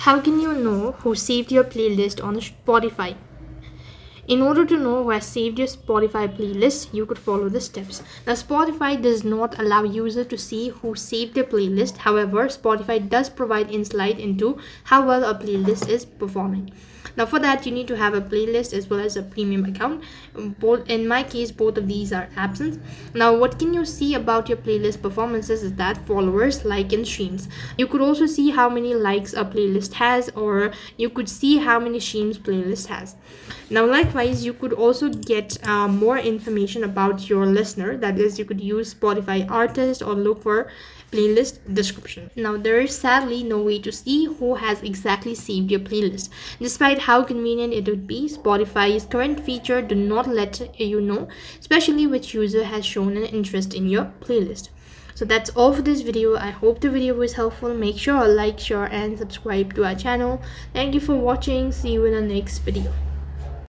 How can you know who saved your playlist on Spotify? In order to know who has saved your Spotify playlist, you could follow the steps. Now, Spotify does not allow users to see who saved their playlist. However, Spotify does provide insight into how well a playlist is performing. Now, for that, you need to have a playlist as well as a premium account. Both, in my case, both of these are absent. Now, what can you see about your playlist performances is that followers, like, and streams. You could also see how many likes a playlist has, or you could see how many streams playlist has. Now, likewise, you could also get more information about your listener. That is, you could use Spotify artist or look for playlist description. Now, there is sadly no way to see who has exactly saved your playlist. Despite how convenient it would be, Spotify's current feature do not let you know, especially which user has shown an interest in your playlist. So that's all for this video. I hope the video was helpful. Make sure to like, share and subscribe to our channel. Thank you for watching. See you in the next video.